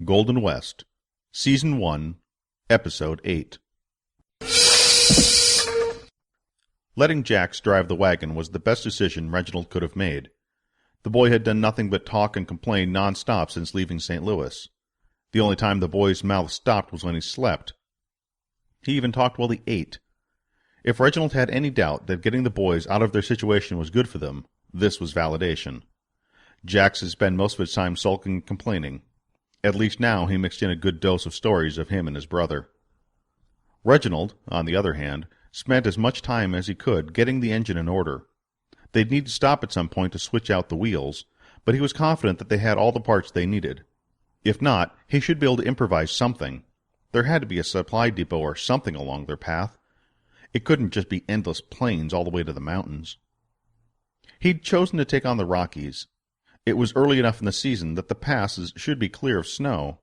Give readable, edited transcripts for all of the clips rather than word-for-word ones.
Golden West, Season 1, Episode 8. Letting Jax drive the wagon was the best decision Reginald could have made. The boy had done nothing but talk and complain non-stop since leaving St. Louis. The only time the boy's mouth stopped was when he slept. He even talked while he ate. If Reginald had any doubt that getting the boys out of their situation was good for them, this was validation. Jax had spent most of his time sulking and complaining. At least now he mixed in a good dose of stories of him and his brother. Reginald, on the other hand, spent as much time as he could getting the engine in order. They'd need to stop at some point to switch out the wheels, but he was confident that they had all the parts they needed. If not, he should be able to improvise something. There had to be a supply depot or something along their path. It couldn't just be endless plains all the way to the mountains. He'd chosen to take on the Rockies. It was early enough in the season that the passes should be clear of snow.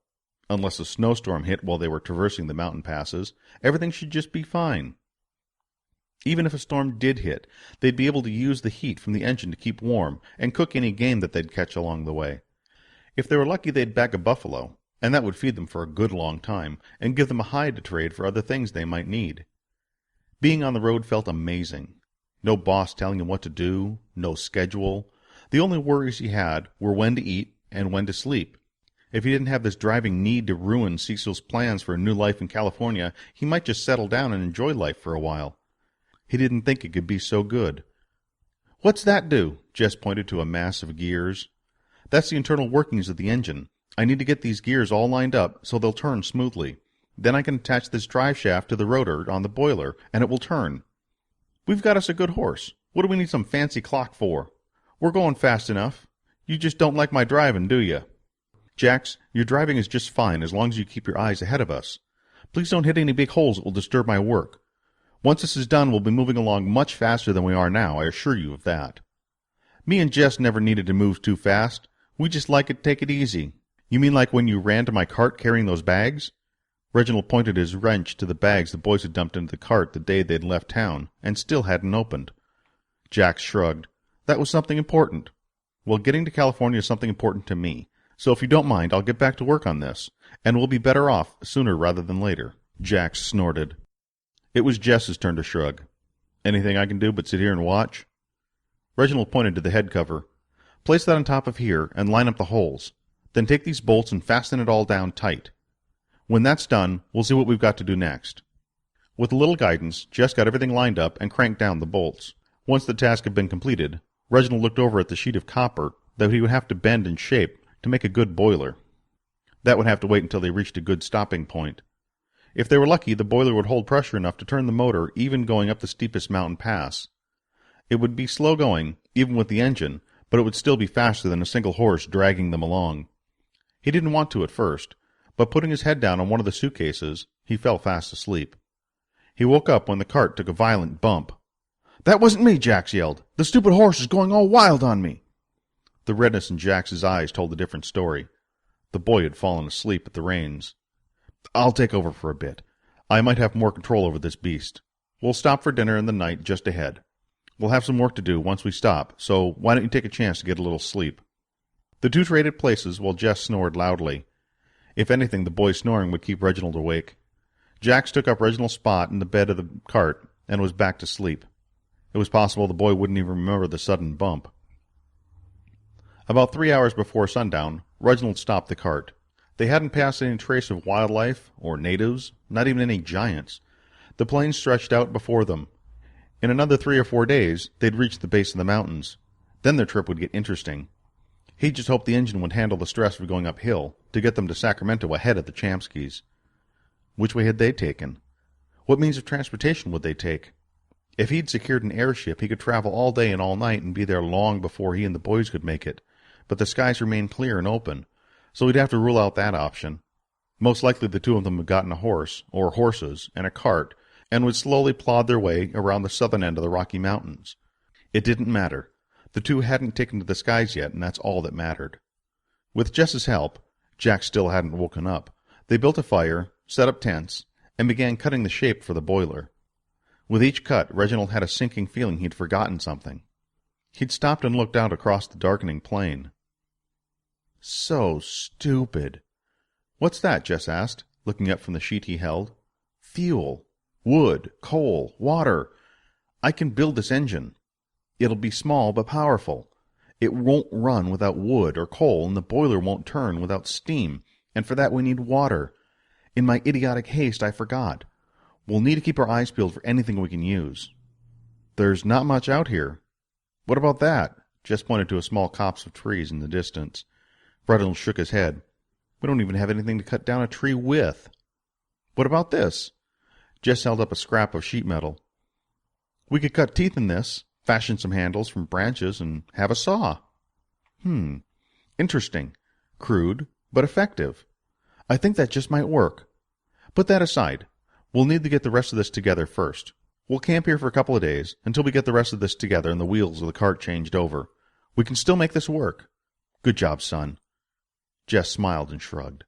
Unless a snowstorm hit while they were traversing the mountain passes, everything should just be fine. Even if a storm did hit, they'd be able to use the heat from the engine to keep warm and cook any game that they'd catch along the way. If they were lucky, they'd bag a buffalo, and that would feed them for a good long time and give them a hide to trade for other things they might need. Being on the road felt amazing. No boss telling him what to do, no schedule. The only worries he had were when to eat and when to sleep. If he didn't have this driving need to ruin Cecil's plans for a new life in California, he might just settle down and enjoy life for a while. He didn't think it could be so good. "What's that do?" Jess pointed to a mass of gears. "That's the internal workings of the engine. I need to get these gears all lined up so they'll turn smoothly. Then I can attach this drive shaft to the rotor on the boiler, and it will turn. We've got us a good horse. What do we need some fancy clock for? We're going fast enough. You just don't like my driving, do you?" "Jax, your driving is just fine as long as you keep your eyes ahead of us. Please don't hit any big holes that will disturb my work. Once this is done, we'll be moving along much faster than we are now, I assure you of that. Me and Jess never needed to move too fast. We just like to take it easy." "You mean like when you ran to my cart carrying those bags?" Reginald pointed his wrench to the bags the boys had dumped into the cart the day they'd left town, and still hadn't opened. Jax shrugged. "That was something important." "Well, getting to California is something important to me. So if you don't mind, I'll get back to work on this, and we'll be better off sooner rather than later." Jax snorted. It was Jess's turn to shrug. "Anything I can do but sit here and watch?" Reginald pointed to the head cover. "Place that on top of here and line up the holes. Then take these bolts and fasten it all down tight. When that's done, we'll see what we've got to do next." With a little guidance, Jess got everything lined up and cranked down the bolts. Once the task had been completed, Reginald looked over at the sheet of copper that he would have to bend and shape to make a good boiler. That would have to wait until they reached a good stopping point. If they were lucky, the boiler would hold pressure enough to turn the motor even going up the steepest mountain pass. It would be slow going, even with the engine, but it would still be faster than a single horse dragging them along. He didn't want to at first, but putting his head down on one of the suitcases, he fell fast asleep. He woke up when the cart took a violent bump. "That wasn't me!" Jax yelled. "The stupid horse is going all wild on me!" The redness in Jax's eyes told a different story. The boy had fallen asleep at the reins. "I'll take over for a bit. I might have more control over this beast. We'll stop for dinner in the night just ahead. We'll have some work to do once we stop, so why don't you take a chance to get a little sleep?" The two traded places while Jess snored loudly. If anything, the boy's snoring would keep Reginald awake. Jax took up Reginald's spot in the bed of the cart and was back to sleep. It was possible the boy wouldn't even remember the sudden bump. About 3 hours before sundown, Reginald stopped the cart. They hadn't passed any trace of wildlife or natives, not even any giants. The plains stretched out before them. In another 3 or 4 days, they'd reach the base of the mountains. Then their trip would get interesting. He just hoped the engine would handle the stress of going uphill to get them to Sacramento ahead of the Chamskys. Which way had they taken? What means of transportation would they take? If he'd secured an airship, he could travel all day and all night and be there long before he and the boys could make it. But the skies remained clear and open, so he'd have to rule out that option. Most likely the two of them had gotten a horse, or horses, and a cart, and would slowly plod their way around the southern end of the Rocky Mountains. It didn't matter. The two hadn't taken to the skies yet, and that's all that mattered. With Jess's help, Jack still hadn't woken up, they built a fire, set up tents, and began cutting the shape for the boiler. With each cut, Reginald had a sinking feeling he'd forgotten something. He'd stopped and looked out across the darkening plain. So stupid. "What's that?" Jess asked, looking up from the sheet he held. "Fuel. Wood, coal, water. I can build this engine. It'll be small but powerful. It won't run without wood or coal, and the boiler won't turn without steam, and for that we need water. In my idiotic haste, I forgot. We'll need to keep our eyes peeled for anything we can use." "There's not much out here." "What about that?" Jess pointed to a small copse of trees in the distance. Reynolds shook his head. "We don't even have anything to cut down a tree with." "What about this?" Jess held up a scrap of sheet metal. "We could cut teeth in this, fashion some handles from branches, and have a saw." Interesting. Crude, but effective. I think that just might work. Put that aside. We'll need to get the rest of this together first. We'll camp here for a couple of days, until we get the rest of this together and the wheels of the cart changed over. We can still make this work. Good job, son." Jess smiled and shrugged.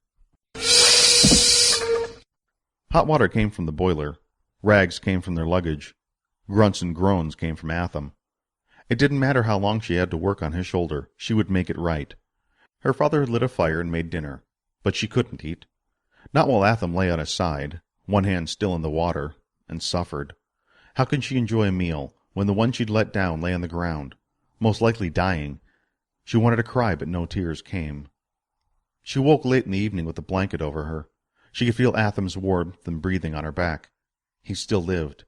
Hot water came from the boiler. Rags came from their luggage. Grunts and groans came from Atham. It didn't matter how long she had to work on his shoulder. She would make it right. Her father had lit a fire and made dinner, but she couldn't eat. Not while Atham lay on his side, one hand still in the water, and suffered. How could she enjoy a meal when the one she'd let down lay on the ground, most likely dying? She wanted to cry, but no tears came. She woke late in the evening with a blanket over her. She could feel Atham's warmth and breathing on her back. He still lived.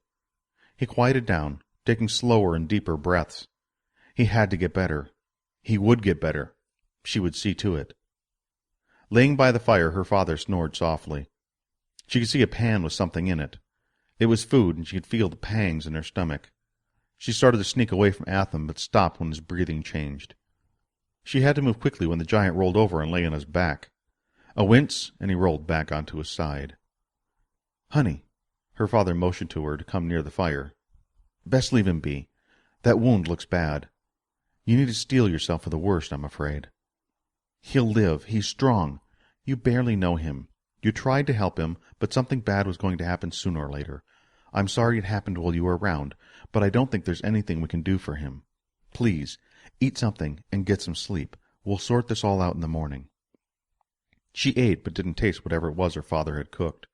He quieted down, taking slower and deeper breaths. He had to get better. He would get better. She would see to it. Laying by the fire, her father snored softly. She could see a pan with something in it. It was food, and she could feel the pangs in her stomach. She started to sneak away from Atham, but stopped when his breathing changed. She had to move quickly when the giant rolled over and lay on his back. A wince, and he rolled back onto his side. "Honey," her father motioned to her to come near the fire. "Best leave him be. That wound looks bad. You need to steel yourself for the worst, I'm afraid." "He'll live. He's strong. You barely know him. You tried to help him, but something bad was going to happen sooner or later. I'm sorry it happened while you were around, but I don't think there's anything we can do for him. Please, eat something and get some sleep. We'll sort this all out in the morning." She ate, but didn't taste whatever it was her father had cooked.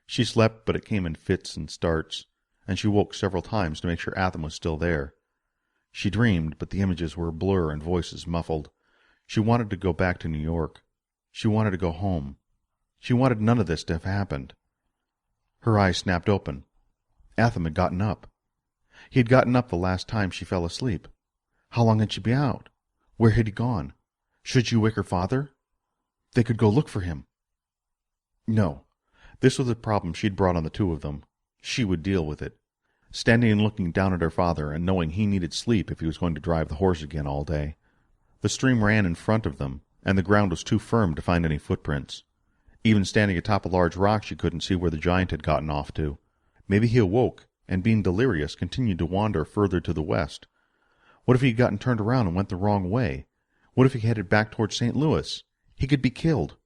She slept, but it came in fits and starts, and she woke several times to make sure Atham was still there. She dreamed, but the images were a blur and voices muffled. She wanted to go back to New York. She wanted to go home. She wanted none of this to have happened. Her eyes snapped open. Atham had gotten up. He had gotten up the last time she fell asleep. How long had she been out? Where had he gone? Should she wake her father? They could go look for him. No. This was a problem she'd brought on the two of them. She would deal with it. Standing and looking down at her father, and knowing he needed sleep if he was going to drive the horse again all day. The stream ran in front of them, and the ground was too firm to find any footprints. Even standing atop a large rock, she couldn't see where the giant had gotten off to. Maybe he awoke, and being delirious, continued to wander further to the west. What if he had gotten turned around and went the wrong way? What if he headed back toward St. Louis? He could be killed.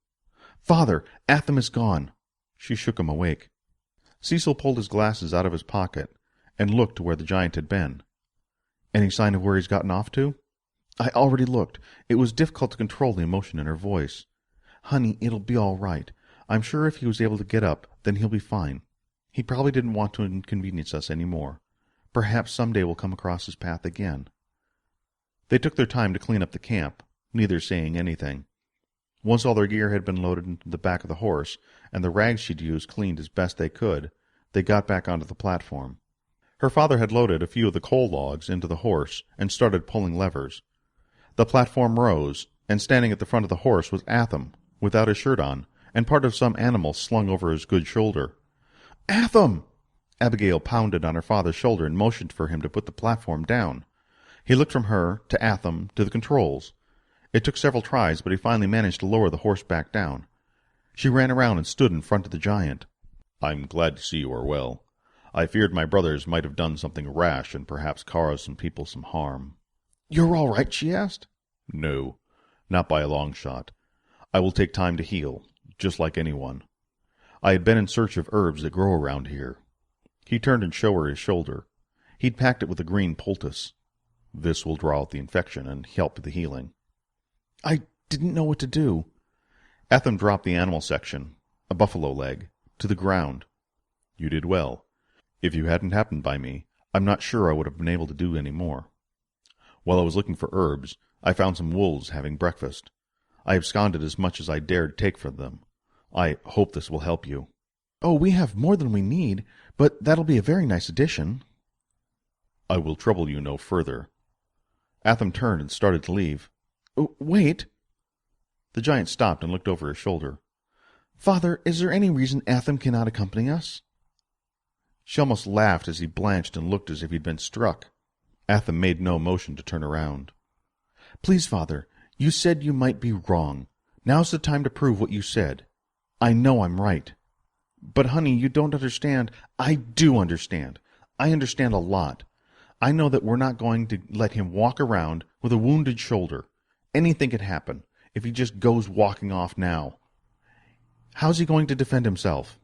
"Father, Atham is gone." She shook him awake. Cecil pulled his glasses out of his pocket and looked to where the giant had been. "Any sign of where he's gotten off to?" "I already looked." It was difficult to control the emotion in her voice. "Honey, it'll be all right. I'm sure if he was able to get up, then he'll be fine. He probably didn't want to inconvenience us any more. Perhaps someday we'll come across his path again." They took their time to clean up the camp, neither saying anything. Once all their gear had been loaded into the back of the horse, and the rags she'd used cleaned as best they could, they got back onto the platform. Her father had loaded a few of the coal logs into the horse and started pulling levers. The platform rose, and standing at the front of the horse was Atham, without his shirt on, and part of some animal slung over his good shoulder. "Atham!" Abigail pounded on her father's shoulder and motioned for him to put the platform down. He looked from her to Atham to the controls. It took several tries, but he finally managed to lower the horse back down. She ran around and stood in front of the giant. "I'm glad to see you are well. I feared my brothers might have done something rash and perhaps caused some people some harm." "You're all right?" she asked. "No, not by a long shot. I will take time to heal, just like anyone. I had been in search of herbs that grow around here." He turned and showed her his shoulder. He'd packed it with a green poultice. "This will draw out the infection and help the healing." "I didn't know what to do." Atham dropped the animal section, a buffalo leg, to the ground. You did well. If you hadn't happened by me, I'm not sure I would have been able to do any more. While I was looking for herbs, I found some wolves having breakfast. I absconded as much as I dared take from them. I hope this will help you. Oh, we have more than we need, but that'll be a very nice addition. I will trouble you no further. Atham turned and started to leave. Wait. The giant stopped and looked over his shoulder. Father, is there any reason Atham cannot accompany us? She almost laughed as he blanched and looked as if he'd been struck. Atham made no motion to turn around. Please, Father, you said you might be wrong. Now's the time to prove what you said. I know I'm right. But, honey, you don't understand. I do understand. I understand a lot. I know that we're not going to let him walk around with a wounded shoulder. Anything could happen if he just goes walking off now. How's he going to defend himself?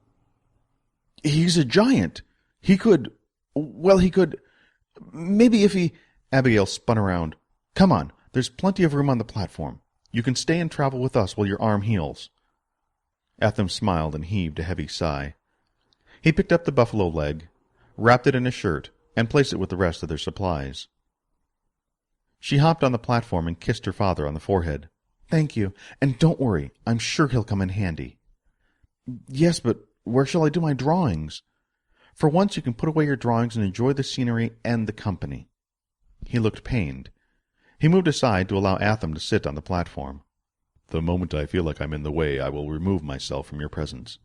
He's a giant. He could... Maybe if he... Abigail spun around. Come on, there's plenty of room on the platform. You can stay and travel with us while your arm heals. Atham smiled and heaved a heavy sigh. He picked up the buffalo leg, wrapped it in a shirt, and placed it with the rest of their supplies. She hopped on the platform and kissed her father on the forehead. Thank you, and don't worry, I'm sure he'll come in handy. Yes, but where shall I do my drawings? For once you can put away your drawings and enjoy the scenery and the company. He looked pained. He moved aside to allow Atham to sit on the platform. The moment I feel like I'm in the way, I will remove myself from your presence.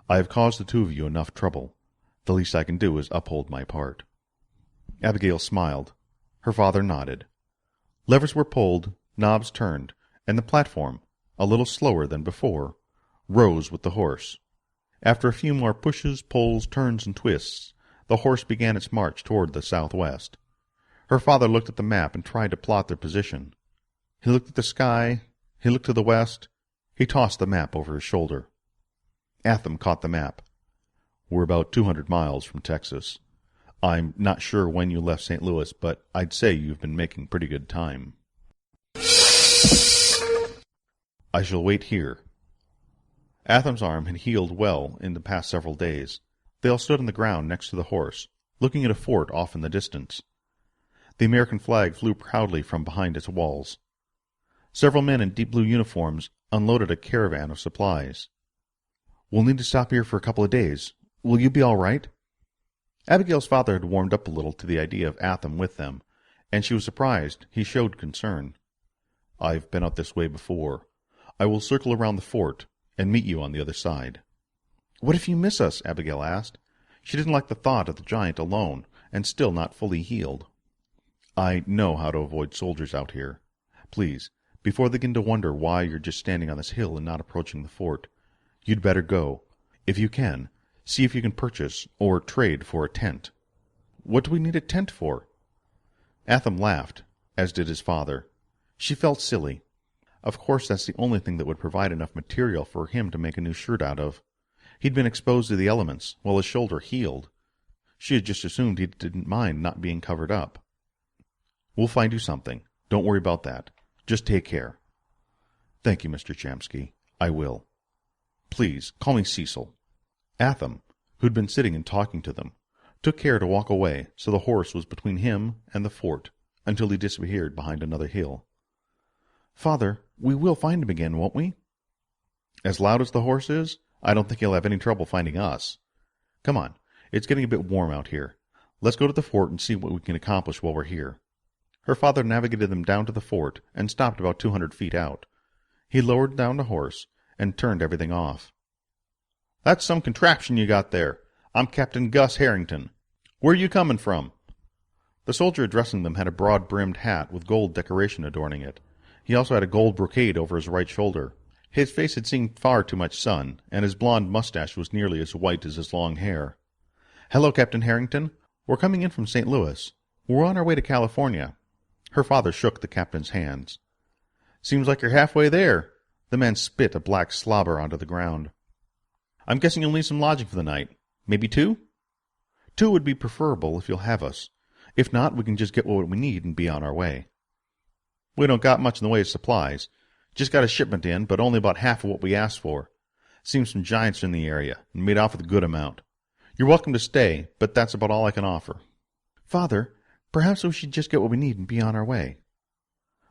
I have caused the two of you enough trouble. The least I can do is uphold my part. Abigail smiled. Her father nodded. Levers were pulled, knobs turned, and the platform, a little slower than before, rose with the horse. After a few more pushes, pulls, turns, and twists, the horse began its march toward the southwest. Her father looked at the map and tried to plot their position. He looked at the sky. He looked to the west. He tossed the map over his shoulder. Atham caught the map. We're about 200 miles from Texas. I'm not sure when you left St. Louis, but I'd say you've been making pretty good time. I shall wait here. Atham's arm had healed well in the past several days. They all stood on the ground next to the horse, looking at a fort off in the distance. The American flag flew proudly from behind its walls. Several men in deep blue uniforms unloaded a caravan of supplies. We'll need to stop here for a couple of days. Will you be all right? Abigail's father had warmed up a little to the idea of Atham with them, and she was surprised he showed concern. I've been out this way before. I will circle around the fort and meet you on the other side. What if you miss us? Abigail asked. She didn't like the thought of the giant alone and still not fully healed. I know how to avoid soldiers out here. Please, before they begin to wonder why you're just standing on this hill and not approaching the fort, you'd better go. If you can, see if you can purchase or trade for a tent. What do we need a tent for? Atham laughed, as did his father. She felt silly. Of course that's the only thing that would provide enough material for him to make a new shirt out of. He'd been exposed to the elements while his shoulder healed. She had just assumed he didn't mind not being covered up. We'll find you something. Don't worry about that. Just take care. Thank you, Mr. Chamsky. I will. Please, call me Cecil. Atham, who'd been sitting and talking to them, took care to walk away so the horse was between him and the fort until he disappeared behind another hill. Father, we will find him again, won't we? As loud as the horse is, I don't think he'll have any trouble finding us. Come on, it's getting a bit warm out here. Let's go to the fort and see what we can accomplish while we're here. Her father navigated them down to the fort and stopped about 200 feet out. He lowered down the horse and turned everything off. That's some contraption you got there. I'm Captain Gus Harrington. Where are you coming from? The soldier addressing them had a broad-brimmed hat with gold decoration adorning it. He also had a gold brocade over his right shoulder. His face had seen far too much sun, and his blond mustache was nearly as white as his long hair. Hello, Captain Harrington. We're coming in from St. Louis. We're on our way to California. Her father shook the captain's hands. Seems like you're halfway there. The man spit a black slobber onto the ground. I'm guessing you'll need some lodging for the night. Maybe 2? 2 would be preferable if you'll have us. If not, we can just get what we need and be on our way. We don't got much in the way of supplies. Just got a shipment in, but only about half of what we asked for. Seems some giants are in the area, and made off with a good amount. You're welcome to stay, but that's about all I can offer." "Father, perhaps we should just get what we need and be on our way.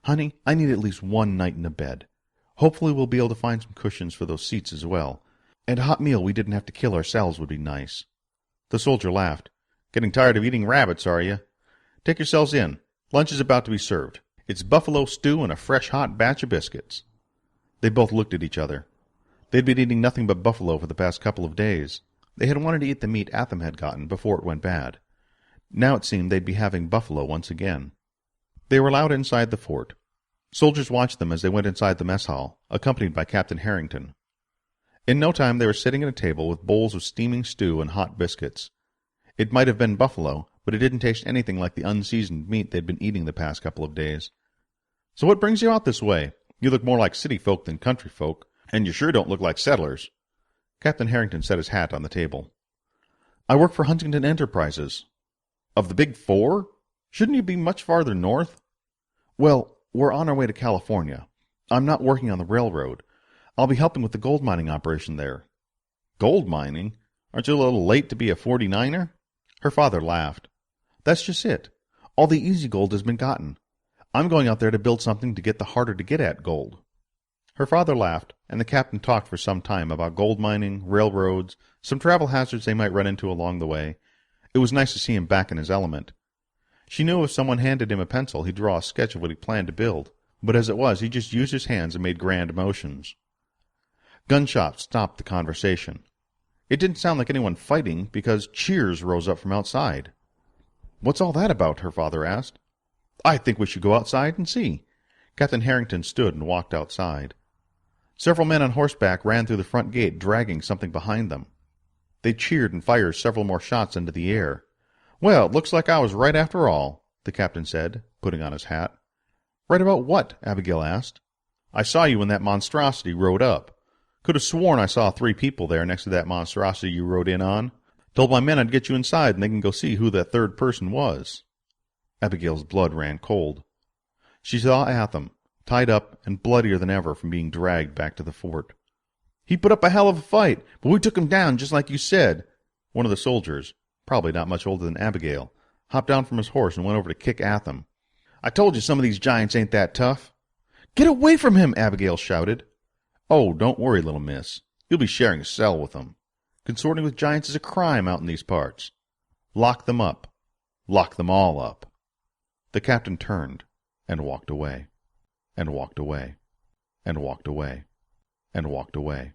Honey, I need at least one night in a bed. Hopefully we'll be able to find some cushions for those seats as well. And a hot meal we didn't have to kill ourselves would be nice." The soldier laughed. "Getting tired of eating rabbits, are you? Take yourselves in. Lunch is about to be served. It's buffalo stew and a fresh hot batch of biscuits." They both looked at each other. They'd been eating nothing but buffalo for the past couple of days. They had wanted to eat the meat Atham had gotten before it went bad. Now it seemed they'd be having buffalo once again. They were allowed inside the fort. Soldiers watched them as they went inside the mess hall, accompanied by Captain Harrington. In no time they were sitting at a table with bowls of steaming stew and hot biscuits. It might have been buffalo, but it didn't taste anything like the unseasoned meat they'd been eating the past couple of days. "So what brings you out this way? You look more like city folk than country folk, and you sure don't look like settlers." Captain Harrington set his hat on the table. "I work for Huntington Enterprises." "Of the Big Four? Shouldn't you be much farther north?" "Well, we're on our way to California. I'm not working on the railroad. I'll be helping with the gold mining operation there." "Gold mining? Aren't you a little late to be a 49er? Her father laughed. "That's just it. All the easy gold has been gotten. I'm going out there to build something to get the harder to get at gold." Her father laughed, and the captain talked for some time about gold mining, railroads, some travel hazards they might run into along the way. It was nice to see him back in his element. She knew if someone handed him a pencil, he'd draw a sketch of what he planned to build, but as it was, he just used his hands and made grand motions. Gunshots stopped the conversation. It didn't sound like anyone fighting, because cheers rose up from outside. "What's all that about?" her father asked. "I think we should go outside and see." Captain Harrington stood and walked outside. Several men on horseback ran through the front gate, dragging something behind them. They cheered and fired several more shots into the air. "Well, it looks like I was right after all," the captain said, putting on his hat. "Right about what?" Abigail asked. "I saw you when that monstrosity rode up. Could have sworn I saw 3 people there next to that monstrosity you rode in on. Told my men I'd get you inside and they can go see who that third person was." Abigail's blood ran cold. She saw Atham, tied up and bloodier than ever from being dragged back to the fort. "He put up a hell of a fight, but we took him down just like you said." One of the soldiers, probably not much older than Abigail, hopped down from his horse and went over to kick Atham. "I told you some of these giants ain't that tough." "Get away from him!" Abigail shouted. "Oh, don't worry, little miss. You'll be sharing a cell with them. Consorting with giants is a crime out in these parts. Lock them up. Lock them all up." The captain turned and walked away, and walked away, and walked away, and walked away.